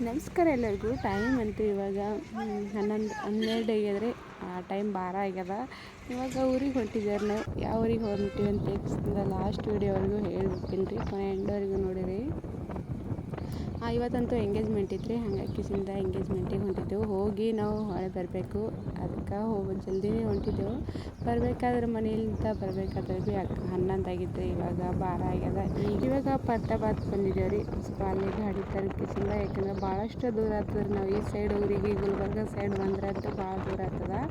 ನಮಸ್ಕಾರ ಎಲ್ಲರಿಗೂ. ಟೈಮ್ ಅಂತೂ ಇವಾಗ 12 ಆಗ್ಯದ್ರಿ. ಟೈಮ್ 12 ಆಗ್ಯದ. ಇವಾಗ ಊರಿಗೆ ಹೊಂಟಿದ್ದೇವೆ ನಾವು. ಯಾವ ಊರಿಗೆ ಹೊಂಟಿವಿ ಅಂತ ಲಾಸ್ಟ್ ವೀಡಿಯೋವರೆಗೂ ಹೇಳ್ಬಿಡ್ತೀನಿ ರೀ, ಕೊನೆ ಎಂಡವರೆಗೂ ನೋಡಿರಿ. ಇವತ್ತಂತೂ ಎಂಗೇಜ್ಮೆಂಟ್ ಇತ್ತು ರೀ, ಹಾಗಾಗಿ ಎಂಗೇಜ್ಮೆಂಟಿಗೆ ಹೊಂಟಿದ್ದೆವು. ಹೋಗಿ ನಾವು ಹೊಳೆ ಬರಬೇಕು, ಅದಕ್ಕೆ ಜಲ್ದಿನೇ ಹೊಂಟಿದ್ದೆವು. ಬರಬೇಕಾದ್ರೆ ಮನೆಯಿಂದ ಬರಬೇಕಾದ್ರೆ ಭೀ 11 ಆಗಿತ್ತು. ಇವಾಗ 12 ಆಗ್ಯದ. ಇವಾಗ ಪರ್ತಾಬಾದ್ ಬಂದಿದ್ದೇವೆ ರೀ. ಸ್ವಲ್ಪ ಅಲ್ಲಿ ಗಾಡಿ ತರಕಿಸಿಂದ, ಯಾಕಂದ್ರೆ ಭಾಳಷ್ಟು ದೂರ ಆಗ್ತದೆ ರೀ. ನಾವು ಈ ಸೈಡ್ ಊರಿಗೆ ಗುಲ್ಬರ್ಗ ಸೈಡ್ ಬಂದ್ರೆ ಅಂತೂ ಭಾಳ ದೂರ ಆಗ್ತದೆ.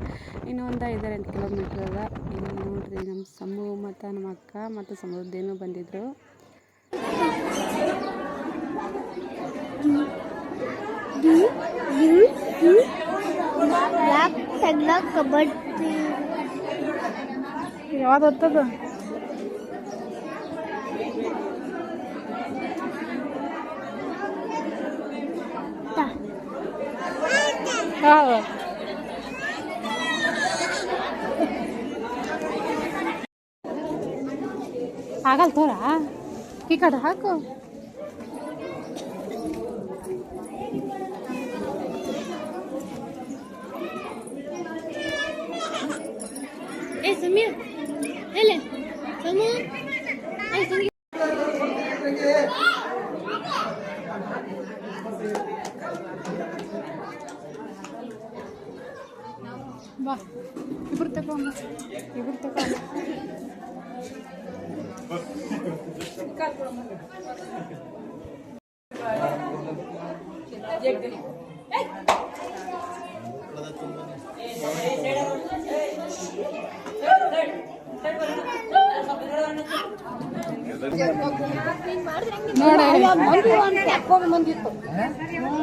ಇನ್ನೂ ಒಂದು 5-8 ಕಿಲೋಮೀಟ್ರ್ ಅದ. ಇಲ್ಲಿ ನೋಡ್ರಿ, ನಮ್ಮ ಸಮೂ ಮತ್ತು ನಮ್ಮ ಅಕ್ಕ ಮತ್ತು ಸಮೃದ್ಧಿನೂ ಬಂದಿದ್ದರು. ಕಬಡ್ಡಿ ಯಾವ್ದು ಹೊತ್ತದ ಆಗಲ್ ತೋರ ಈ ಕಡೆ ಹಾಕು. ಸಮೀರ್ ಹೇಳ ಸಮೂ ಬಾ, ಇಬ್ರು ತಗೊಂಡು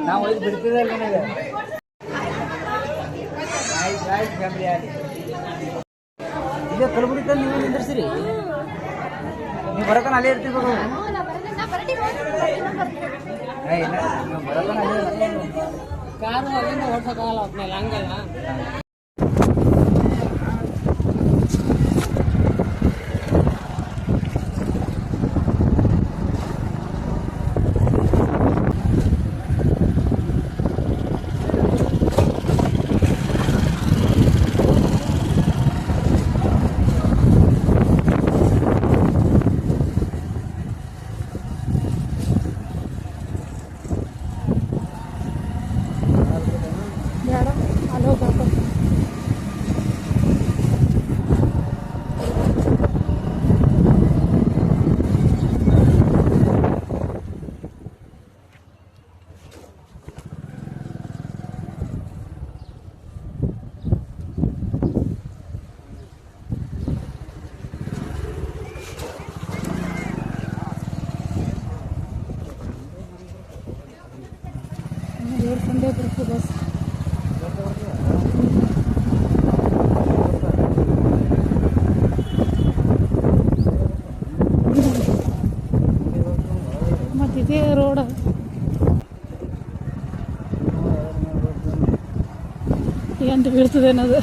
ನಾವು ಬಿಡ್ತಿದ್ದಲ್ಲ ಈಗ ಕಲಬುರಗಿ ನೀವು ನಿಂದಿರ್ಸಿರಿ, ನೀವು ಬರಕನ ಅಲ್ಲೇ ಇರ್ತಿರ್ಬೇಕು. ನೀವು ಬರಕನ ಅಲ್ಲೇ ಇರ್ತೀವಿ. ಕಾರು ಅಲ್ಲಿಂದ ಓಡ್ಸೋಕ್ಕಾಗಲ್ಲ, ಒಟ್ನಲ್ಲಿ ಹಂಗಲ್ಲ. ಸಂಡೆ ಬರುತ್ತೆ ಬಸ್. ಮತ್ತಿದೇ ರೋಡ್ ಏನು ಬೀಳ್ತದೆ ಅನ್ನೋದು.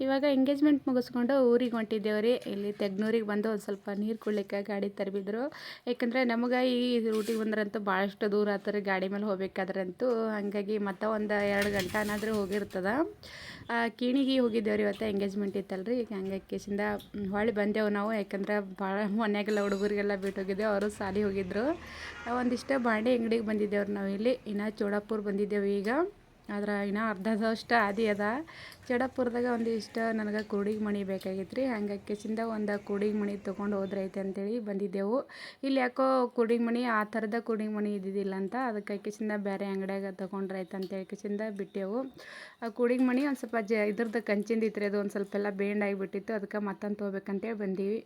ಇವಾಗ ಎಂಗೇಜ್ಮೆಂಟ್ ಮುಗಿಸ್ಕೊಂಡು ಊರಿಗೆ ಹೊಂಟಿದ್ದೇವೆ ರೀ. ಇಲ್ಲಿ ತೆಗ್ನೂರಿಗೆ ಬಂದು ಒಂದು ಸ್ವಲ್ಪ ನೀರು ಕುಡ್ಲಿಕ್ಕೆ ಗಾಡಿ ತರಬಿದ್ರು. ಯಾಕಂದರೆ ನಮಗೆ ಈ ರೂಟಿಗೆ ಬಂದ್ರಂತೂ ಭಾಳಷ್ಟು ದೂರ ಆಗ್ತಾರೆ ಗಾಡಿ ಮೇಲೆ ಹೋಗ್ಬೇಕಾದ್ರಂತೂ. ಹಾಗಾಗಿ ಮತ್ತೆ ಒಂದು 2 ಗಂಟೆ ಏನಾದರೂ ಹೋಗಿರ್ತದೆ. ಕಿಣಿಗೆ ಹೋಗಿದ್ದೇವೆ ರೀ, ಇವತ್ತು ಎಂಗೇಜ್ಮೆಂಟ್ ಇತ್ತಲ್ರಿ. ಈಗ ಹಂಗಾಕಿಸಿಂದ ಹೊಳ್ಳಿ ಬಂದೆವು ನಾವು. ಯಾಕಂದ್ರೆ ಭಾಳ ಮನೆಗೆಲ್ಲ ಹುಡುಗರಿಗೆಲ್ಲ ಬಿಟ್ಟು ಹೋಗಿದ್ದೆವು, ಅವರು ಸಾಲಿ ಹೋಗಿದ್ರು. ಒಂದಿಷ್ಟು ಬಾಂಡೆ ಅಂಗಡಿಗೆ ಬಂದಿದ್ದೇವ್ರಿ ನಾವು. ಇಲ್ಲಿ ಇನ್ನು ಚೋಡಾಪುರ ಬಂದಿದ್ದೇವೆ ಈಗ. ಆದ್ರೆ ಇನ್ನೂ ಅರ್ಧದಷ್ಟು ಆದಿ ಅದ. ಚಡಪುರದಾಗ ಒಂದಿಷ್ಟು ನನಗೆ ಕೂಡಿಗೆ ಮಣಿ ಬೇಕಾಗಿತ್ತು ರೀ. ಹಂಗಾಕಿಸಿಂದ ಒಂದು ಕೂಡಿಗೆ ಮಣಿ ತೊಗೊಂಡು ಹೋದ್ರೈತೆ ಅಂತೇಳಿ ಬಂದಿದ್ದೆವು. ಇಲ್ಲಿ ಯಾಕೋ ಕೂಡಿಗೆ ಮಣಿ ಆ ಥರದ ಕೂಡಿಗೆ ಮಣಿ ಇದ್ದಿದ್ದಿಲ್ಲ ಅಂತ, ಅದಕ್ಕಾಕಿಸಿಂದ ಬೇರೆ ಅಂಗಡಿಯಾಗ ತೊಗೊಂಡ್ರೈತೆ ಅಂತೇಳಿಕಿಸಿಂದ ಬಿಟ್ಟೆವು. ಆ ಕೂಡಿಗೆ ಮಣಿ ಒಂದು ಸ್ವಲ್ಪ ಇದ್ರದ್ದು ಕಂಚಿಂದ ಇತ್ತು ರೀ, ಅದು ಒಂದು ಸ್ವಲ್ಪ ಎಲ್ಲ ಬೇಂಡ್ ಆಗಿಬಿಟ್ಟಿತ್ತು. ಅದಕ್ಕೆ ಮತ್ತೊಂದು ತೊಗೋಬೇಕಂತೇಳಿ ಬಂದೀವಿ.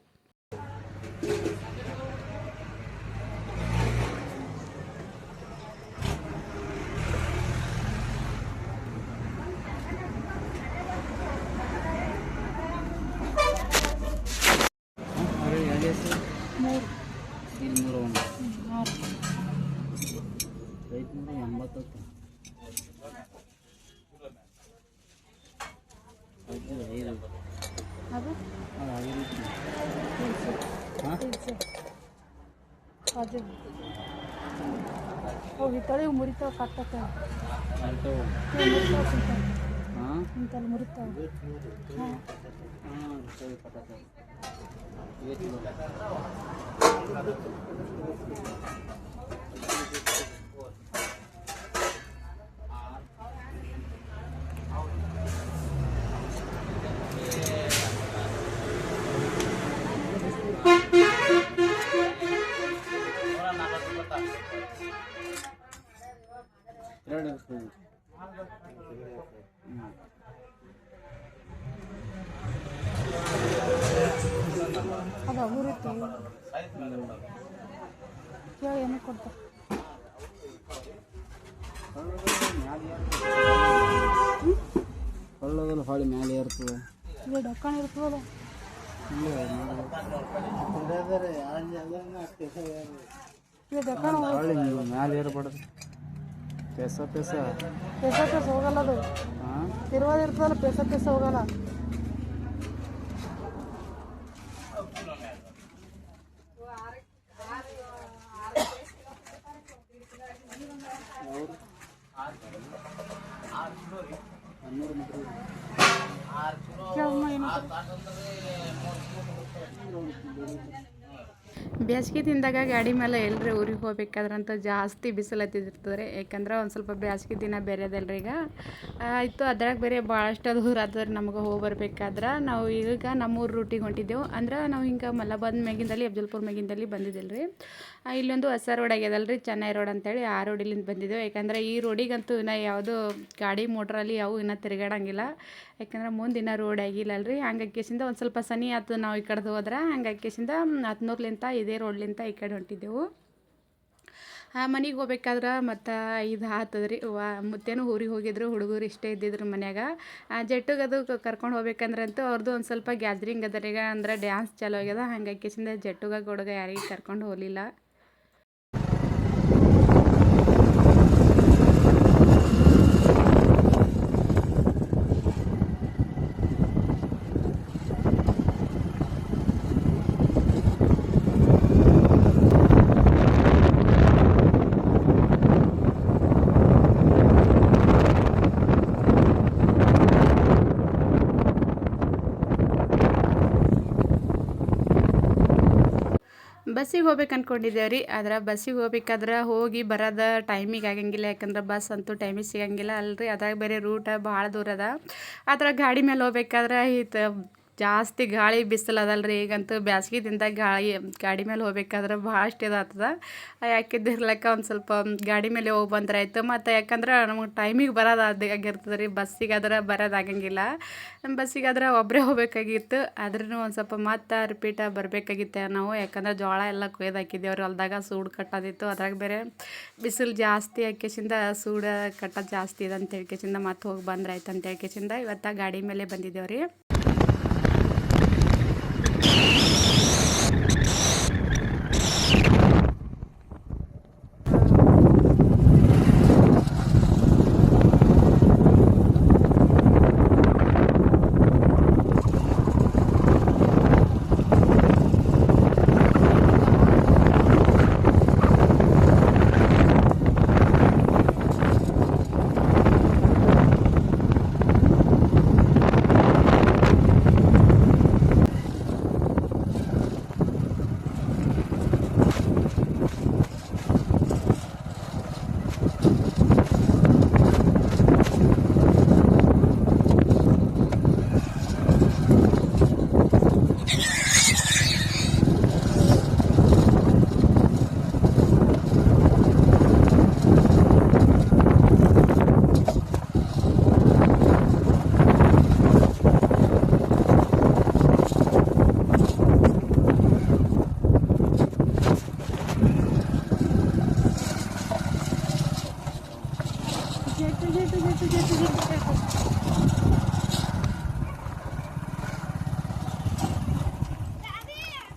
ಅದೇ ಹೋಗಿತ್ತಾಳೆ ಮುರಿತಾವ ಕಟ್ಟಕ್ಕೆ ಇಂತಲ್ಲಿ ಮುರಿತಾವ ಅದು ಮುರಿತು ಏನು ಕೊಡ್ತಾರೆ ಕೊಳ್ಳೋದಲ್ಲ ಹೊಳಿ ಮೇಲೆ ಇರ್ತದೆ ಇದು ಡಕ್ಕಣ ಇರ್ತದಲ್ಲ ಇದು ಡಕ್ಕಣ ಹೊಳಿ ಮೇಲೆ ಏರ್ಬಾರ್ದು ಪೆಸ ಪೆಸ ಪೆಸ ಪೆಸ ಹೋಗಲ್ಲ ಅದು ಹಾಂ ತಿರುವಾದಿರ್ತದಲ್ಲ ಪೆಸ ಪೆಸ ಹೋಗಲ್ಲ ಬೇಸಿಗೆ ದಿನದಾಗ ಗಾಡಿ ಮೇಲೆ ಎಲ್ಲರೂ ಊರಿಗೆ ಹೋಗ್ಬೇಕಾದ್ರಂತ ಜಾಸ್ತಿ ಬಿಸಿಲು ಹತ್ತಿದಿರ್ತದೆ. ಯಾಕಂದ್ರೆ ಒಂದು ಸ್ವಲ್ಪ ಬೇಸಿಗೆ ದಿನ ಬೇರೆದಲ್ರಿ ಈಗ ಆಯಿತು. ಅದ್ರಾಗ ಬೇರೆ ಭಾಳಷ್ಟು ದೂರ ಆದ್ರೆ ನಮ್ಗೆ ಹೋಗಿ ಬರ್ಬೇಕಾದ್ರೆ ನಾವು ಈಗ ನಮ್ಮೂರು ರೂಟಿಗೆ ಹೊಂಟಿದ್ದೆವು. ಅಂದ್ರೆ ನಾವು ಹಿಂಗೆ ಮಲಬಾದ್ ಮ್ಯಾಗಿಂದಲ್ಲಿ ಅಫ್ಜಲ್ಪುರ ಮ್ಯಾಗಿಂದಲ್ಲಿ ಬಂದಿದ್ದಿಲ್ಲ ರೀ. ಇಲ್ಲೊಂದು ಹೊಸ ರೋಡ್ ಆಗ್ಯದಲ್ಲ ರೀ, ಚೆನ್ನೈ ರೋಡ್ ಅಂತೇಳಿ ಆ ರೋಡಿಲಿಂದ ಬಂದಿದ್ದೆವು. ಯಾಕಂದ್ರೆ ಈ ರೋಡಿಗಂತೂ ಇನ್ನೂ ಯಾವುದು ಗಾಡಿ ಮೋಟ್ರಲ್ಲಿ ಯಾವು ಇನ್ನೂ ತಿರುಗಾಡಂಗಿಲ್ಲ. ಯಾಕಂದ್ರೆ ಮುಂದೆ ಇನ್ನೂ ರೋಡ್ ಆಗಿಲ್ಲಲ್ಲ ರೀ. ಹಂಗಾಕಿಸಿಂದ ಒಂದು ಸ್ವಲ್ಪ ಸನಿ ಆಯ್ತು ನಾವು ಈ ಕಡೆದು ಹೋದ್ರೆ. ಹಂಗಾಕಿಸಿಂದ 14ಲಿಂತ ಇದೇ ರೋಡ್ಲಿಂತ ಈ ಕಡೆ ಹೊಂಟಿದ್ದೆವು. ಮನೆಗೆ ಹೋಗ್ಬೇಕಾದ್ರೆ ಮತ್ತು ಇದು ಆತದ್ರಿ ಮುತ್ತೇನು ಊರಿಗೆ ಹೋಗಿದ್ರು. ಹುಡುಗರು ಇಷ್ಟೇ ಇದ್ದಿದ್ರು ಮನ್ಯಾಗ. ಜೆಟ್ಟುಗದು ಕರ್ಕೊಂಡು ಹೋಗ್ಬೇಕಂದ್ರಂತೂ ಅವ್ರದ್ದು ಒಂದು ಸ್ವಲ್ಪ ಗ್ಯಾದ್ರಿಂಗ್ ಅದರೀಗ, ಅಂದ್ರೆ ಡ್ಯಾನ್ಸ್ ಚಾಲೂ ಆಗ್ಯದ. ಹಂಗಾಕಿಸಿಂದ ಜೆಟ್ಟುಗ ಹುಡುಗ ಯಾರಿಗೆ ಕರ್ಕೊಂಡು ಹೋಗಲಿಲ್ಲ. ಬಸ್ಸಿಗೆ ಹೋಗ್ಬೇಕು ಅಂದ್ಕೊಂಡಿದ್ದೇವೆ ರೀ. ಆದ್ರೆ ಬಸ್ಸಿಗೆ ಹೋಗ್ಬೇಕಾದ್ರೆ ಹೋಗಿ ಬರೋದ ಟೈಮಿಗೆ ಆಗಂಗಿಲ್ಲ. ಯಾಕಂದ್ರೆ ಬಸ್ ಅಂತೂ ಟೈಮಿಗೆ ಸಿಗಂಗಿಲ್ಲ ಅಲ್ರಿ. ಅದ್ರಾಗ ಬೇರೆ ರೂಟ ಭಾಳ ದೂರ ಅದ. ಅದ್ರಾಗ ಗಾಡಿ ಮೇಲೆ ಹೋಗ್ಬೇಕಾದ್ರೆ ಜಾಸ್ತಿ ಗಾಳಿ ಬಿಸಿಲು ಅದಲ್ರಿ. ಈಗಂತೂ ಬ್ಯಾಸ್ಗೆ ದಿನದಾಗ ಗಾಡಿ ಮೇಲೆ ಹೋಗ್ಬೇಕಾದ್ರೆ ಭಾಳಷ್ಟು ಇದಾಗ್ತದ. ಯಾಕಿದ್ದಿರ್ಲಕ್ಕ ಒಂದು ಸ್ವಲ್ಪ ಗಾಡಿ ಮೇಲೆ ಹೋಗಿ ಬಂದ್ರೆ ಆಯಿತು. ಮತ್ತು ಯಾಕಂದ್ರೆ ನಮಗೆ ಟೈಮಿಗೆ ಬರೋದು ಆಗಿರ್ತದೆ ರೀ. ಬಸ್ಸಿಗಾದ್ರೆ ಬರೋದಾಗಂಗಿಲ್ಲ. ಬಸ್ಸಿಗಾದ್ರೆ ಒಬ್ಬರೇ ಹೋಗ್ಬೇಕಾಗಿತ್ತು. ಆದ್ರೂ ಒಂದು ಸ್ವಲ್ಪ ಮತ್ತೆ ರಿಪೀಟ ಬರಬೇಕಾಗಿತ್ತು ನಾವು. ಯಾಕಂದ್ರೆ ಜೋಳ ಎಲ್ಲ ಕೊಯ್ದು ಹಾಕಿದ್ದೇವ್ರಿ ಹೊಲ್ದಾಗ. ಸೂಡು ಕಟ್ಟೋದಿತ್ತು. ಅದ್ರಾಗ ಬೇರೆ ಬಿಸಿಲು ಜಾಸ್ತಿ ಹಾಕಿಸಿಂದ ಸೂಡು ಕಟ್ಟೋದು ಜಾಸ್ತಿ ಇದೆ ಅಂತ ಹೇಳ್ಕೆಸಿಂದ ಮತ್ತೆ ಹೋಗಿ ಬಂದ್ರೆ ಆಯ್ತು ಅಂತ ಹೇಳ್ಕೆಸಿಂದ ಇವತ್ತು ಗಾಡಿ ಮೇಲೆ ಬಂದಿದ್ದೇವ್ರಿ.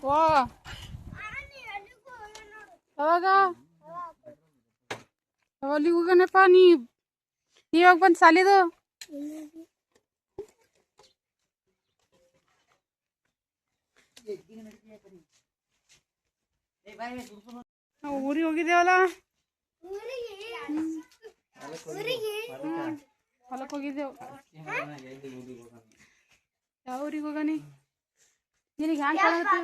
ವಾ ಯಾವಾಗ ಅಲ್ಲಿಗೆ ಹೋಗೋಣಪ್ಪ. ನೀವಾಗ ಬಂದು ಸಾಲಿದು ನಾವು ಊರಿಗೆ ಹೋಗಿದ್ದೇವಲ್ಲ, ಹೊಲಕ್ಕೆ ಹೋಗಿದ್ದೆವು. ಯಾವ ಊರಿಗೆ ಹೋಗಾನಿ? ನಿನಗೆ ಹ್ಯಾಂಗೆ ಕಾಣುತ್ತೆ?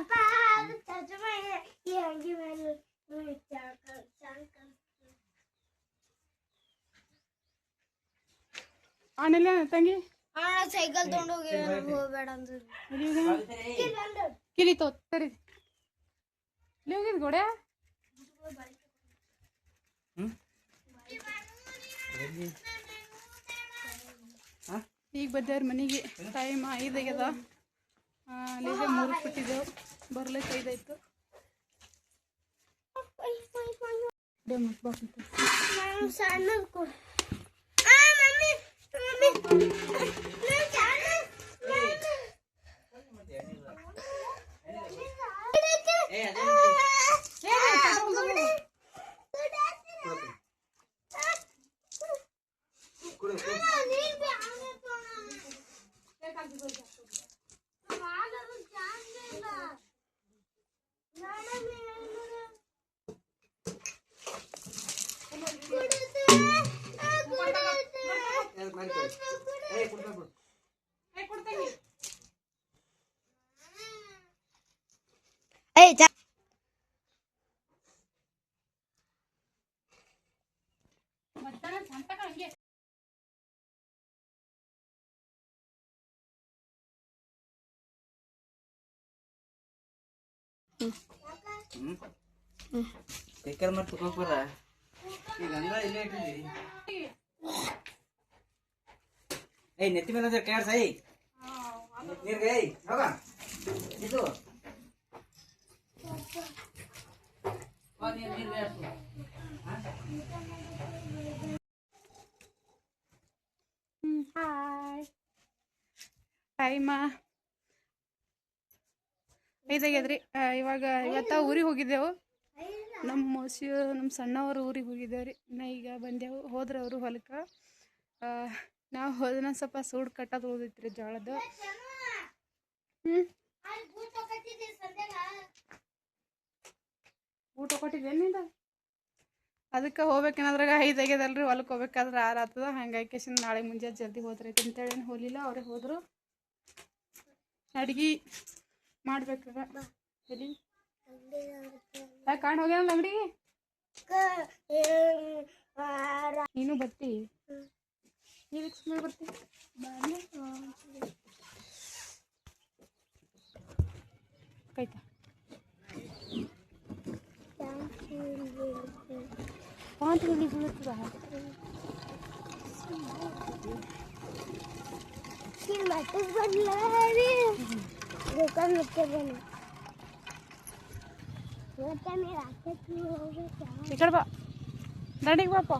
ಆನೆಲ್ಲ ತಂಗಿ ಸೈಕಲ್ ತಗೊಂಡು ಹೋಗ್ಬೇಡ ಅಂದ್ರೆ ಕಿಲಿತೋ ಸರಿ ಇಲ್ಲಿ ಹೋಗಿದ್ ಗೋಡೆ. ಈಗ ಬಂದೇವ್ರ ಮನೆಗೆ. ಟೈಮ್ 5 ಆಗ್ಯದ. ಅಲ್ಲಿಗೆ 3 ಬಿಟ್ಟಿದ್ದೆವು, ಬರ್ಲಿಕ್ಕೆ 5 ಆಯ್ತು. ಸಣ್ಣದು ಕೊಡು. ಕೈಕಾಲ್ ಮಾಡಿ ತಗೋಕ್ ಬರ. ಈಗ ಹಂಗ ಇಲ್ಲೇ ಇಟ್ಟಿದ್ರಿ. ನೆತ್ತಿ ಮೇಲೆ ಕೈ ಆಡ್ಸ. ನೀರ್ಗೆ ಹೋಗ ಇದು ಟೈಮ 5 ಆಗ್ಯದ್ರಿ. ಇವತ್ತ ಊರಿಗೆ ಹೋಗಿದ್ದೆವು. ನಮ್ಮ ಸಣ್ಣವರು ಊರಿಗೆ ಹೋಗಿದ್ದೇವ್ರಿ. ಈಗ ಬಂದೆವು. ಹೋದ್ರೆ ಅವರು ಹೊಲಕ್ಕೆ. ನಾವು ಹೋದನ ಸ್ವಲ್ಪ ಸೂಡು ಕಟ್ಟೋದು ಉಳಿದೈತ್ರಿ ಜೋಳದ. ಊಟ ಕೊಟ್ಟಿದ್ದೇನಿಂದ ಅದಕ್ಕೆ ಹೋಗ್ಬೇಕೇನಾದ್ರಾಗ 5 ಆಗ್ಯದಲ್ರಿ. ಹೊಲಕ್ಕೆ ಹೋಗ್ಬೇಕಾದ್ರೆ 6 ಆಗ್ತದ. ಹಂಗಾಗಿ ನಾಳೆ ಮುಂಜಾನೆ ಜಲ್ದಿ ಹೋದ್ರೈತಿ ಅಂತೇಳಿ ಹೋಗಲಿಲ್ಲ. ಅವರೇ ಹೋದರು. ಅಡ್ಗೆ ಮಾಡ್ಬೇಕ್ರ. ಎಲ್ಲಿ ಕಾಣ್ ಹೋಗ್ಯಾನಲ್ಲ ಅಂಗಡಿಗೆ. ನೀನು ಬರ್ತಿ? ನೀವು ಸುಮ್ಮನೆ ಬರ್ತಿ? ಕೈತಾ ಪಾಂಚ್ ಗಂಟೆ ಬೀಳ್ತದ. ಈ ಕಡೆ ಬಾ, ದಂಡಿಗೆ ಬಾಪ.